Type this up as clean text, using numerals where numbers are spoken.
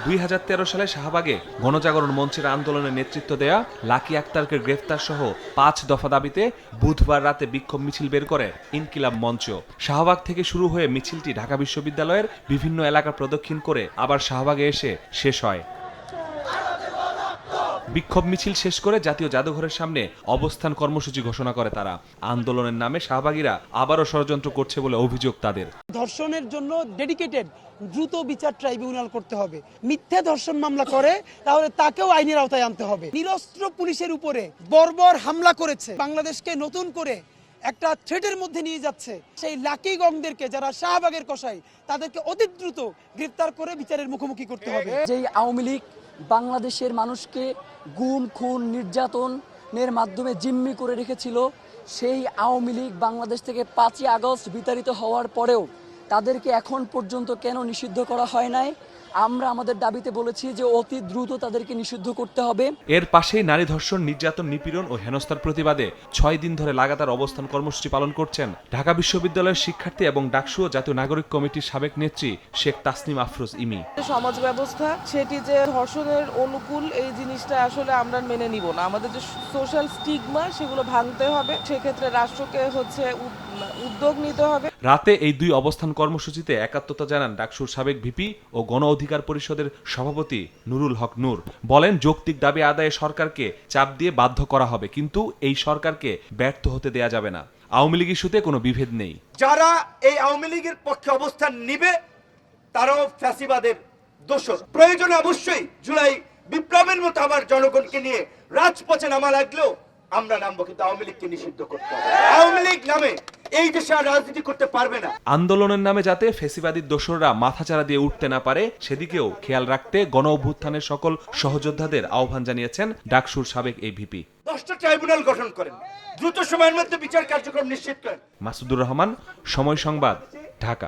2013 সালে শাহবাগে গণজাগরণ মঞ্চের আন্দোলনে নেতৃত্ব দেয়া লাকি আক্তারকে গ্রেফতার সহ 5 দফা দাবিতে বুধবার রাতে বিক্ষোভ মিছিল বের করে ইনকিলাব মঞ্চ। শাহবাগ থেকে শুরু হয়ে মিছিলটি ঢাকা বিশ্ববিদ্যালয়ের বিভিন্ন এলাকা প্রদক্ষিণ করে আবার শাহবাগে এসে শেষ হয়। বিক্ষোভ মিছিল শেষ করে জাতীয় জাদুঘরের সামনে অবস্থান কর্মসূচি ঘোষণা করে তারা। আন্দোলনের নামে শাহবাগীরা আবারও ষড়যন্ত্র করছে বলে অভিযোগ তাদের। ধর্ষণের জন্য ডেডিকেটেড দ্রুত বিচার ট্রাইব্যুনাল করতে হবে। মিথ্যা ধর্ষণ মামলা করে তাহলে তাকেও আইনের আওতায় আনতে হবে। নিরস্ত্র পুলিশের উপরে বর্বর হামলা করেছে, বাংলাদেশকে নতুন করে একটা থ্রেটের মধ্যে নিয়ে যাচ্ছে। সেই লাকি গংদেরকে যারা শাহবাগের কসাই, তাদেরকে অতি দ্রুত গ্রেফতার করে বিচারের মুখোমুখি করতে হবে। যেই আওয়ামী লীগ বাংলাদেশের মানুষকে গুম খুন নির্যাতনের মাধ্যমে জিম্মি করে রেখেছিল, সেই আওয়ামী লীগ বাংলাদেশ থেকে 5ই আগস্ট বিতাড়িত হওয়ার পরেও তাদেরকে এখন পর্যন্ত কেন নিষিদ্ধ করা হয় নাই? আমরা আমাদের দাবিতে বলেছি যে অতি দ্রুত তাদেরকে নিষিদ্ধ করতে হবে। এর পাশেই নারী ধর্ষণ, নির্যাতন, নিপীড়ন ও হেনস্থার প্রতিবাদে 6 দিন ধরে লাগাতার অবস্থান কর্মসূচি পালন করছেন ঢাকা বিশ্ববিদ্যালয়ের শিক্ষার্থী এবং ডাকসু ও জাতীয় নাগরিক কমিটির সাবেক নেত্রী শেখ তাসনিম আফরোজ ইমি। সমাজ ব্যবস্থা সেটি যে ধর্ষণের অনুকূল, এই জিনিসটা আসলে আমরা মেনে নিব না। আমাদের যে সোশ্যাল স্টিগমা সেগুলো ভাঙতে হবে। সেক্ষেত্রে রাষ্ট্রকে উদ্যোগ নিতে হবে। রাতে এই 2 অবস্থান কর্মসূচিতে একাত্মতা জানান ডাকসুর সাবেক ভিপি ও গণ অধিকার পরিষদের সভাপতি নুরুল হক নূর। বলেন, যৌক্তিক দাবি আদায়ে সরকারকে চাপ দিয়ে বাধ্য করা হবে, কিন্তু এই সরকারকে ব্যর্থ হতে দেয়া যাবে না। আওয়ামী লীগ ইস্যুতে কোনো বিভেদ নেই। যারা এই আওয়ামী লীগের পক্ষে অবস্থান নিবে তারাও ফ্যাসিবাদের দোষর। প্রয়োজনে অবশ্যই জুলাই বিপ্লবের মতো আবার জনগণকে নিয়ে রাজপথে নামা লাগলেও আমরা নামবো, কিন্তু আওয়ামী লীগকে নিষিদ্ধ করতে হবে। আওয়ামী লীগ নামে এই দেশে আর রাজনীতি করতে পারবে না। আন্দোলনের নামে যাতে ফ্যাসিবাদী দোসররা মাথাচাড়া দিয়ে উঠতে না পারে সেদিকেও খেয়াল রাখতে গণ অভ্যুত্থানের সকল সহযোদ্ধাদের আহ্বান জানিয়েছেন ডাকসুর সাবেক এই ভিপি। 10টা ট্রাইব্যুনাল গঠন করেন, দ্রুত সময়ের মধ্যে বিচার কার্যক্রম নিশ্চিত করেন। মাসুদুর রহমান, সময় সংবাদ, ঢাকা।